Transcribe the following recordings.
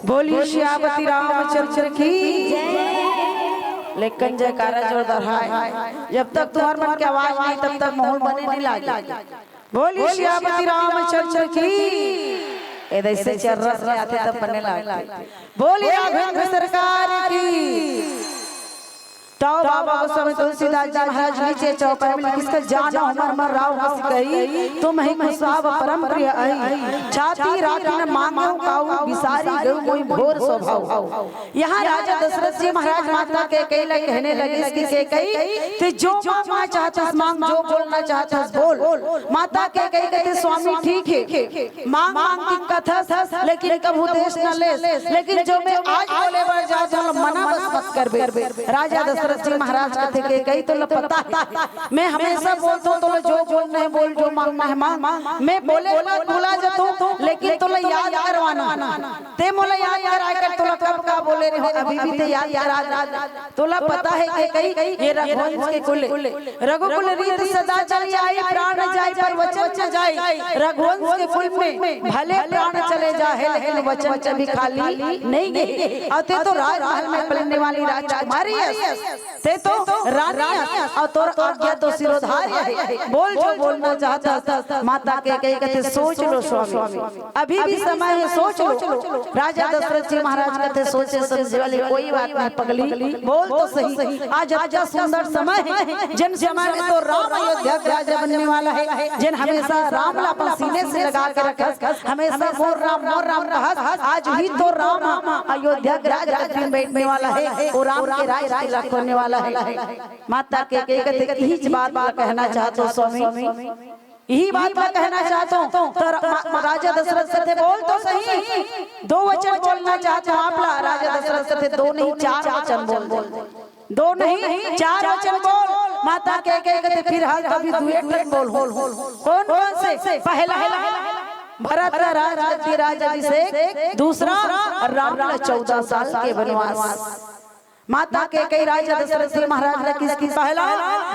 बोली श्यामती रामचंद्र की लेकिन जयकारा जोरदार है। जब तक तुम्हारे मन की आवाज नहीं तब तक माहौल बने नहीं लागे। बोली श्यामती रामचंद्र की ऐसे चल रहा आते तब बनने लगे। बोली राघवेंद्र सरकार की। तो बाबा गोस्वामी तुलसीदास जी महाराज नीचे चौपाई में किसका जाना हमर मर राव हंस गई तुम ही मुसाब परम प्रिय आई छाती राखी न मांगो काऊ बिसारी गऊ कोई भोर स्वभाव। यहाँ राजा दशरथ जी महाराज माता के कई लगे कहने लगे इसकी के कई ते जो मांगना चाहता मांग जो बोलना चाहता बोल। माता के कई कहते स्वामी ठीक है मांग मांग की कथा लेकिन कब उद्देश्य न ले लेकिन जो मैं आज बोले बार जा मना बस मत कर बे। राजा दशरथ जी महाराज कहते के कई तो पता है मैं हमेशा बोलता हूँ तो जो बोलना है बोल जो मांगना है मांग मैं बोले भूला जाता लेकिन तो याद करवाना ते मोला याद करा कर तो कब का बोले रहे अभी भी ते याद करा तोला पता है कि कई ये रघुवंश के कुल रघुकुल रीत सदा चली आई प्राण जाए पर वचन न जाए। रघुवंश के कुल में भले प्राण चले जाए लेकिन वचन कभी खाली नहीं गए। अते तो राजमहल में पलने वाली राजकुमारी है ते तो रानी और तोर आज्ञा तो सिरोधार्य है बोल जो बोलना चाहता। माता के कई कहते सोच लो स्वामी अभी भी समय है सोच लो। राजा दशरथ जी महाराज कहते सोचे समझे वाली कोई बात नहीं पगली बोल तो सही आज अच्छा सुंदर समय है जिन समय में तो राम अयोध्या राजा बनने वाला है जिन हमेशा राम अपन सीने से लगा के रखा हमेशा मोर राम कहा आज ही तो राम अयोध्या राजा बैठने वाला है और राम के राज होने वाला है। माता के यही बात कहना चाहता हूँ स्वामी यही बात मैं कहना चाहता हूँ। तो राजा दशरथ से बोल तो सही दो वचन बोलना चाहता हूँ आप राजा दशरथ से दो नहीं चार वचन बोल दो नहीं चार वचन बोल। माता के कहते फिर हाल कभी दुए बोल कौन कौन से पहला भरत राजाभिषेक दूसरा राम 14 साल के वनवास। माता के कई राजा दशरथ जी महाराज ने किसकी पहला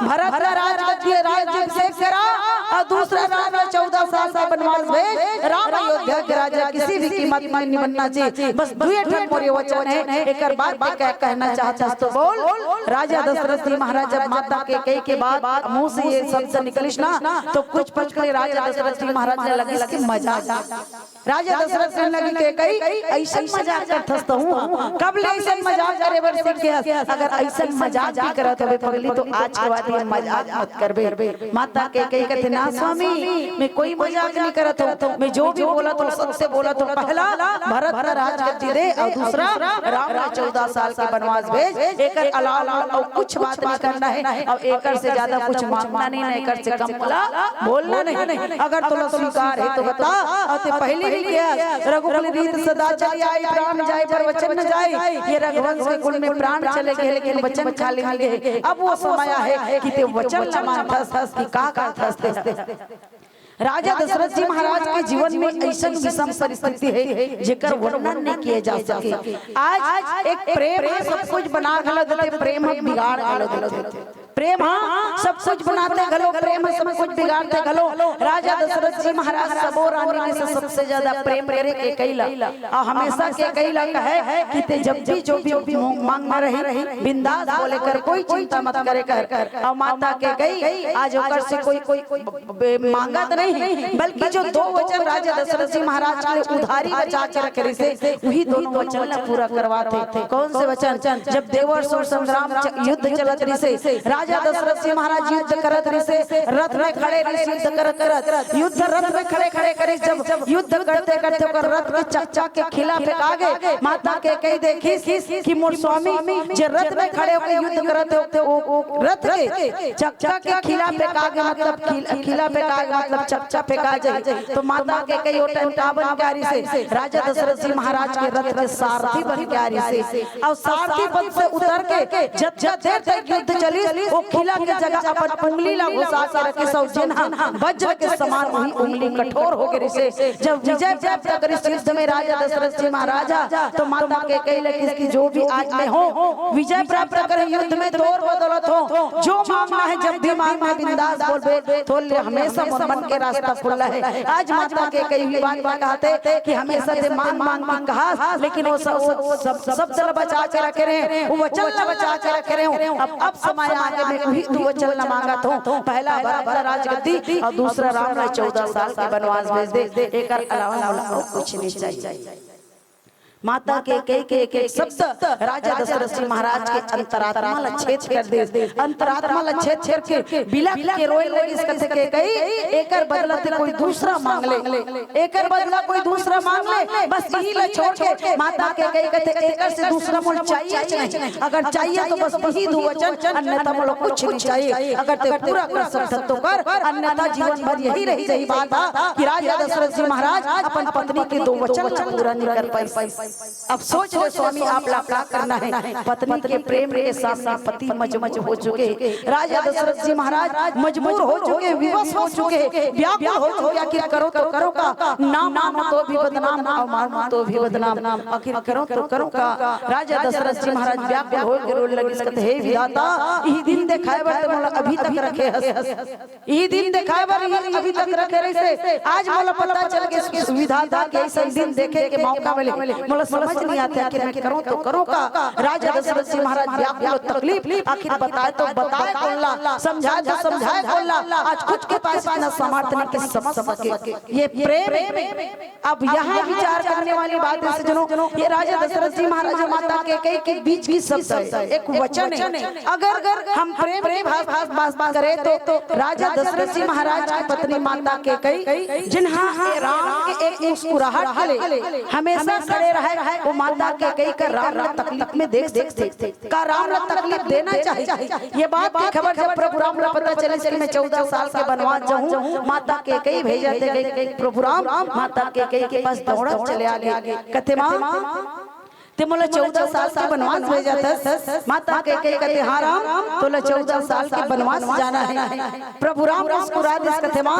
भरत राज्याभिषेक करा और दूसरा राम 14 साल का वनवास भेज राम अयोध्या के राजा किसी भी कीमत में नहीं बनना चाहिए। बस दुए ठोर वचन है एक बार क्या कहना चाहता तो बोल। राजा दशरथ जी महाराज जब माता के कई के बाद मुंह से ये शब्द निकलिस ना तो कुछ पल के राजा दशरथ जी महाराज ने लगे इसकी मजाक राजा दशरथ ने लगी के कई ऐसा मजाक करता हूँ कब ले ऐसा मजाक करे वर्ष अगर ऐसा मजाक भी करत होवे पगली तो आज के बाद ये मजाक मत करबे। माता के कई कहते ना स्वामी मैं कोई मजाक नहीं करत हूँ मैं जो भी बोला तो सबसे बोला तो पहला भरत राज गद्दी दे और दूसरा राम 14 साल के वनवास भेज एक अलावा और कुछ बात नहीं करना है और एक से ज्यादा कुछ मांगना नहीं एक से कम बोलना नहीं। अगर तो स्वीकार है तो बता और पहले भी क्या रघुकुल रीत सदा चली आई प्राण जाए पर वचन न जाए। ये रघुवंश के कुल में प्राण चले गए लेकिन वचन खाली गए। अब वो समय है कि ते वचन न मानता कि का राजा दशरथ जी महाराज के जीवन में ऐसा विषम परिस्थिति है जेकर वर्णन नहीं किए जा सके। आज एक प्रेम सब कुछ बना गलत प्रेम बिगाड़ गलत प्रेम सब कुछ बनाते गलो प्रेम सब कुछ बिगाड़ते गलो। राजा दशरथ जी महाराज सबो रानी में से सबसे ज्यादा प्रेम करे के कैला और हमेशा के कैला है कि ते जब भी जो भी मांगना रही बिंदास बोले कर कोई चिंता मत करे कर। और माता के गई आज ओकर से कोई मांगत नहीं बल्कि जो दो वचन राजा दशरथ जी महाराज के उधारी बचा के रखे रहे वही दोनों वचन पूरा करवाते थे। कौन से वचन जब देवर संग्राम युद्ध चलत रही राजा दशरथ जी महाराज युद्ध करत रहे रथ में खड़े युद्ध करत युद्ध रथ में खड़े करे जब युद्ध करते रथ के चक्चा के खिलाफ आगे माता के कही देखी कि मोर स्वामी जे रथ में खड़े होकर युद्ध करत हो रथ के चक्चा के खिलाफ आगे मतलब खिलाफ आगे मतलब चक्चा फेंका जाए तो माता के कई उठावन कारी से राजा दशरथ जी महाराज के रथ के सारथी बन कारी से और सारथी पद से उतर के जब देर तक युद्ध चली वो खिला के जगह अपन उंगली ला घुसा के रखे सौ जिन्हा वज्र के समान वही उंगली कठोर हो गई से जब विजय प्राप्त कर इस युद्ध में राजा दशरथ जी महाराजा तो माता के कई लगी इसकी जो भी आज में हो विजय प्राप्त कर युद्ध में तोड़ बदौलत हो जो मांगना है जब भी मांगना बिंदास बोल तो हमेशा मन के रास्ता खुला है। आज माता के कई भी बात कहते कि हमेशा से मांग मांग मांग कहा लेकिन वो सब चल बचा के रखे रहे वो वचन न बचा के रखे रहे। अब समय आगे में वही तू वचन न मांगा तो पहला बड़ा राजगद्दी और दूसरा राम 14 साल के वनवास भेज दे एक अलावा कुछ नहीं चाहिए। माता के एक शब्द राजा दशरथ जी महाराज के अंतरात्मा लच्छेद कर दे अंतरात्मा लच्छेद करके बिलख के रोए लगे इस कथे के कई एकर बदला कोई दूसरा मांग ले एकर बदला कोई दूसरा मांग ले बस यही ल छोड़ के माता के कई कथे एकर से दूसरा मोल चाहिए नहीं अगर चाहिए तो बस वही दो वचन अन्यथा मोल कुछ नहीं चाहिए अगर ते पूरा कर सकत तो कर अन्यथा जीवन भर यही रही सही बात है कि राजा दशरथ जी महाराज अपन पत्नी के दो वचन पूरा नहीं कर पाए। अब सोच ले स्वामी आप क्या करना है पत्नी के प्रेम के सामने पति मजबूर हो चुके राजा दशरथ जी महाराज मजबूर हो चुके विवश हो चुके व्याकुल हो चुके आखिर करो तो करो का नाम मानो तो भी बदनाम और मानो तो भी बदनाम आखिर करो तो करो का राजा दशरथ जी महाराज व्याकुल हो के रोने लगे कहते हे विधाता ई दिन दिखाए बर मोला अभी तक रखे हस ई दिन दिखाए बर अभी तक रखे रहे आज मोला पता चल के विधाता के ऐसा दिन देखे के मौका मिले मोला समझ नहीं आता कि मैं करूं तो करूं का राजा दशरथ जी महाराज व्याकुल तकलीफ आखिर बताए तो बताए बोलला समझाए तो समझाए बोलला आज कुछ के पास इतना सामर्थ्य नहीं कि समझ सके ये प्रेम। अब यहाँ विचार करने वाली बात है सज्जनों ये राजा दशरथ जी महाराज माता के कई बीच की शब्द है एक वचन है अगर हम प्रेम बात करें तो राजा दशरथ जी महाराज की पत्नी माता के कई जिन्हा राम के एक मुस्कुराहट हले हमेशा खड़े रहे वो माता के कई कर राम ने तकलीफ में देख का राम ने तकलीफ देना चाहिए ये बात की खबर जब प्रभु राम ने पता चले कि मैं 14 साल के वनवास जाऊं माता के कई भेजा थे प्रभु राम माता के कई के पास दौड़त चले आगे कहते मां ते मोला 14 साल के वनवास भेजा था माता के कहते हां राम तोला 14 साल के वनवास जाना है। प्रभु राम मुस्कुरा दे कहते मां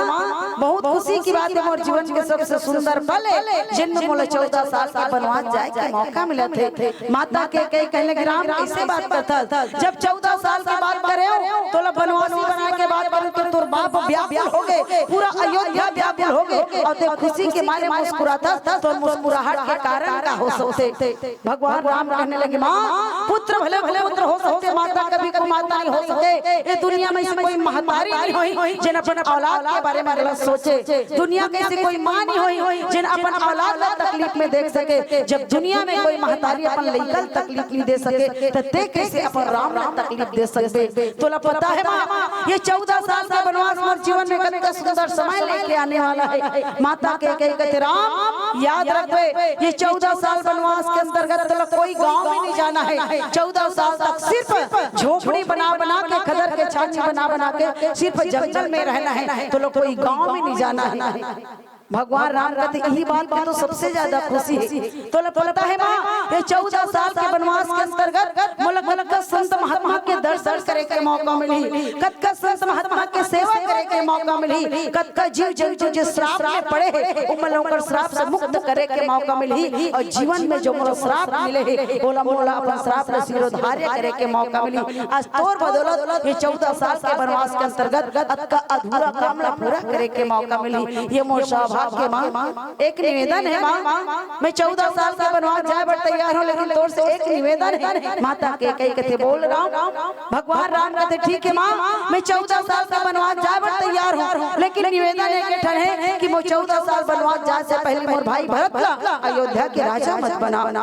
बहुत खुशी की बात है मोर जीवन के सबसे सुंदर पल है जिनमें मोला 14 साल के वनवास जाए के मौका मिला थे। माता के कहने लगे राम कैसे बात करता जब 14 साल की बात करे तोला वनवासी बना के बात करे तो तोर बाप व्याकुल हो गए पूरा अयोध्या व्याकुल हो गए और ते खुशी के मारे मुस्कुराता तो मुस्कुराहट के कारण का हो सकते भगवान राम कहने लगे माँ पुत्र भले भले पुत्र हो सकते माता कभी कभी माता नहीं हो सकते ये दुनिया में कोई महतारी नहीं हुई जिन अपन औलाद के बारे में गलत सोचे दुनिया में ऐसी कोई माँ नहीं हुई जिन अपन औलाद को तकलीफ में देख सके जब दुनिया में कोई महतारी अपन लइकन तकलीफ नहीं दे सके तो ते कैसे अपन राम ने तकलीफ दे सकते। तोला पता है माँ ये 14 साल का वनवास और जीवन में कितना सुंदर समय लेके आने वाला है। माता के कहते राम याद रखो ये 14 साल वनवास के अंतर्गत तो कोई गांव में नहीं जाना है 14 साल तक सिर्फ झोपड़ी बना के खदर के छाछी बना के सिर्फ जंगल में रहना है तो कोई गांव में नहीं जाना है। भगवान राम कहते यही बात की तो सबसे ज्यादा खुशी है। तो पता है माँ ये 14 साल के वनवास के अंतर्गत मुलक संत महात्मा के दर्शन करे के मौका मिली कत संत महात्मा के सेवा करे के मौका मिली कत जीव जंतु जो श्राप में पड़े है उमलों श्राप से मुक्त करे के मौका मिली और जीवन में जो मोला श्राप मिले है बोला मोला अपन श्राप से सिरोधार्य करे के मौका मिली। आज तोर बदौलत ये 14 साल के वनवास के अंतर्गत अधूरा काम पूरा करे के मौका मिली। ये मोर के माँ एक निवेदन है माँ मैं 14 साल का वनवास जाए पर तैयार हूँ लेकिन तोर से एक निवेदन है। माता के कई कहते बोल रहा हूँ भगवान राम कहते ठीक है माँ मैं 14 साल का वनवास जाए पर तैयार हूँ लेकिन निवेदन एक है कि मैं 14 साल वनवास जाए से पहले मोर भाई भरत का अयोध्या के राजा मत बना।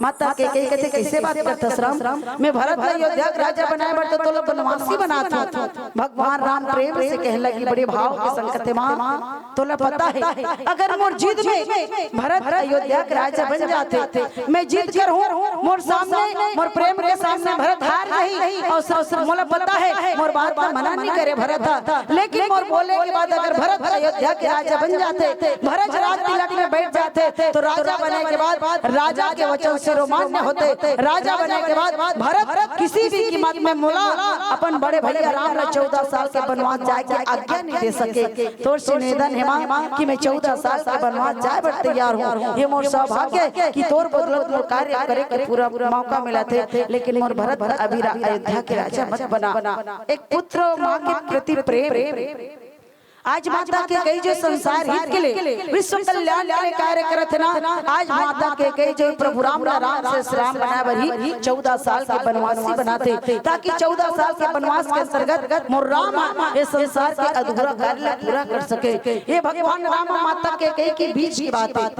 माता के कई कहते कैसे बात करता राम मैं भरत का अयोध्या के राजा बनाए बढ़ता तो वनवासी बनाता। भगवान राम प्रेम से कहने लगी बड़े भाव के संग कहते माँ तो पता है अगर मोर जिद में भरत अयोध्या के राजा बन जाते, मैं जिद कर हूँ मोर सामने मोर प्रेम के सामने भरत हार नहीं, और सब मोला पता है मोर बात का मना नहीं करे भरत, लेकिन मोर बोले के बाद अगर भरत अयोध्या के राजा बन जाते, भरत राज तिलक में बैठ जाते, तो राजा बनने के बाद राजा के वचन से रोमान्य होते, राजा बनने के बाद भरत किसी भी कीमत में मोला अपन बड़े भैया राम ने 14 साल के वनवास जाए के आज्ञा नहीं दे सके। तो निवेदन है मां कि मैं 14 साल के वनवास जाए पर तैयार हूं, ये मोर सौभाग्य कि तोर बदौलत मोर कार्य करे के पूरा मौका मिला थे, लेकिन मोर भरत अभी अयोध्या के राजा मत बना। एक पुत्र मां के प्रति प्रेम आज माता के कई जो संसार हित के लिए विश्व कल्याण के लिए कार्य करत ना, आज माता के कई जो प्रभु राम से श्राम बना बरी 14 साल के वनवासी बनाते, ताकि 14 साल के वनवास के अंतर्गत मोर राम ये संसार के अधूरा कार्य पूरा कर सके। ये भगवान राम और माता के कई के बीच की बात है।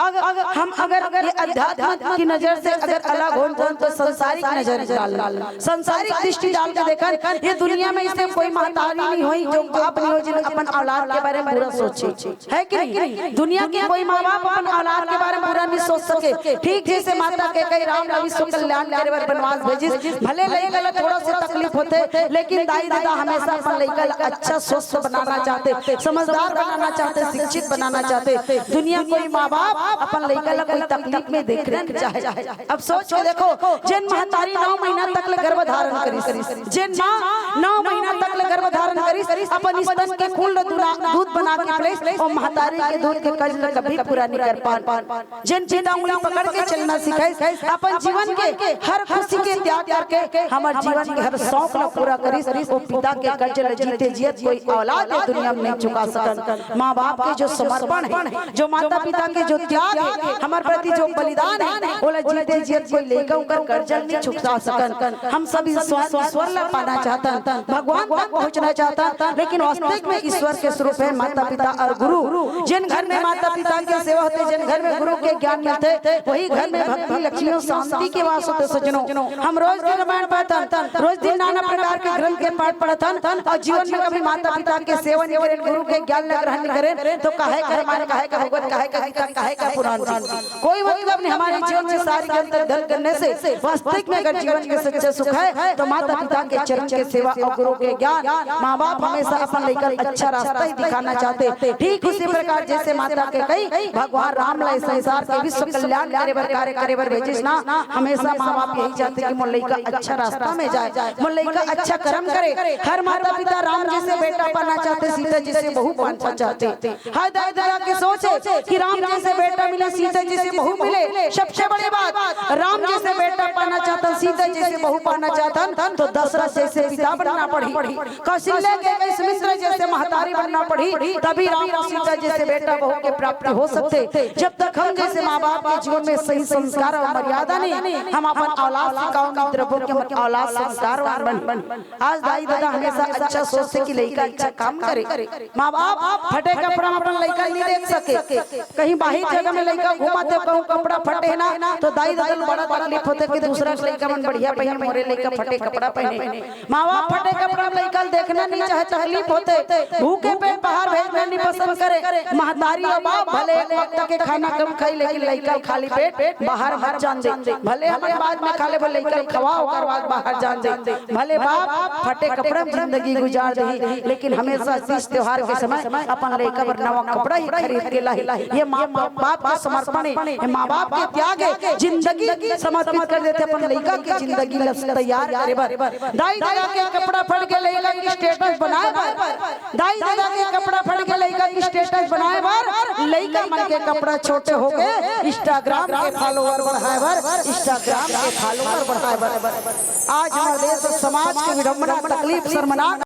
अगर ये अध्यात्म की नजर से अगर अलग हो तो संसारिक नजर डाल, संसारिक दृष्टि डाल के देखा ये दुनिया में इसे कोई महतारी नहीं हुई जो बाप नहीं हो जिन अपन औलाद के बारे में बुरा सोचे, है कि नहीं? दुनिया के कोई माँ बाप अपन औलाद के बारे में बुरा नहीं सोच सके। ठीक जैसे माता के कई राम विश्व कल्याण करे बर वनवास भेजिस, भले लइका थोड़ा सा तकलीफ होते, लेकिन दाई दादा हमेशा अपन लइका अच्छा स्वस्थ बनाना चाहते, समझदार बनाना चाहते, शिक्षित बनाना चाहते। दुनिया कोई माँ बाप अपन लइका कोई तकलीफ में देख रहे चाहे। अब सोच के देखो, जिन महतारी 9 महीना तक ले गर्भ धारण करी, जिन मां 9 महीना तक ले गर्भ धारण करी, अपन स्तन के खून दूध बना के प्लेस और महतारी के दूध के कर्ज कभी पूरा नहीं कर पा, जिन पिता उंगली पकड़ के चलना सिखाए, अपन जीवन के हर खुशी के त्याग करके हमारे जीवन के हर शौक ला पूरा करी, वो पिता के कर्ज ले जीते जियत कोई औलाद है दुनिया में नहीं चुका सकन। माँ बाप के जो समर्पण है, जो माता पिता के जो त्याग है, हमारे प्रति जो बलिदान है, वो जीते जियत कोई लेकर उनका कर्ज नहीं चुका सकन। हम सब ईश्वर ला पाना चाहता, भगवान तक पहुँचना चाहता, लेकिन वास्तविक में ईश्वर के स्वरूप है माता पिता और गुरु। जिन घर में माता पिता की सेवा होते, जिन घर में गुरु के ज्ञान मिलते, वही घर में भक्ति लक्ष्मी और शांति के वास होते। सज्जनों, हम रोज दिन रामायण पढ़तन, रोज दिन नाना प्रकार के ग्रंथ के पाठ पढ़तन, और जीवन में कभी माता पिता के सेवा नहीं करें, गुरु के ज्ञान न ग्रहण करें, तो काहे का रामायण, काहे का भगवत, काहे का गीता, काहे का पुराण कोई मतलब नहीं। हमारे जीवन में सारी ज्ञान दर्शन करने से वास्तविक में अगर जीवन के सच्चे सुख है तो माता पिता के चरण के सेवा और गुरु के ज्ञान। माँ बाप हमेशा अपन लेकर अच्छा रास्ता ही दिखाना चाहते। ठीक उसी प्रकार जैसे माता के कई भगवान राम ला संसार के विश्व कल्याण करे बर कार्य करे बर भेजिस ना, हमेशा माँ बाप यही चाहते कि मोर लइका अच्छा रास्ता में जाए, मोर लइका अच्छा कर्म करे। हर माता पिता राम जैसे बेटा पाना चाहते, सीता जी से बहू पाना चाहते। हर दाई दादा के सोचे कि राम जैसे बेटा मिले, सीता जी से बहू मिले। सबसे बड़ी बात, राम जैसे बेटा पाना चाहता, सीता जैसे बहू पाना चाहता, तो दशरथ जैसे पिता बनना पड़ी, कौशल्या के सुमित्रा जैसे महतारी बनना पड़ी, तभी राम और सीता जैसे बेटा बहू के प्राप्ति हो सकते। जब तक हम जैसे माँ बाप के जीवन में सही संस्कार और मर्यादा नहीं, हम अपन औलाद सिखाओगे द्रव्यों के औलाद संस्कारवान बन। आज दाई दादा हमेशा अच्छा सोचते कि लड़का अच्छा काम करे। माँ बाप फटे कपड़ा में अपन लड़का नहीं देख सके, कहीं बाहर जगह में लड़का घुमाते कहूँ कपड़ा फटे ना, तो दाई दादा बड़ा तकलीफ होते कि दूसरा लड़का मन बढ़िया पहने, मोरे लड़का फटे कपड़ा पहने। माँ बाप फटे कपड़ा में लड़का देखना नहीं चाहे, तकलीफ होते, भूखे पेट बाहर भेजना नहीं पसंद करे। महतारी और बाप भले वक्त के खाना कम खाई, लेकिन लड़का खाली पेट बाहर मत जान दे। भले हमें बाद में खा ले, लड़का खवाओ कर बाद बाहर जान दे। भले बाप फटे कपड़ा में जिंदगी गुजार दे, लेकिन हमेशा तीज त्योहार के समय अपन लड़का पर नवा कपड़ा ही खरीद के लाई। ये माँ बाप का समर्पण है, माँ बाप के त्याग है, जिंदगी समर्पित कर देते अपन लड़का की जिंदगी तैयार करे बर। दाई दादा के कपड़ा फट के लड़का की स्टेटस बनाए बर, दाई दादा के कपड़ा फट के लड़का की स्टेटस बनाए बर, लड़का मन के कपड़ा छोटे हो गए, इंस्टाग्राम के फॉलोअर बढ़ाए बर, इंस्टाग्राम के फॉलोअर बढ़ाए बर। आज हमारे देश समाज की विडंबना, तकलीफ, शर्मनाक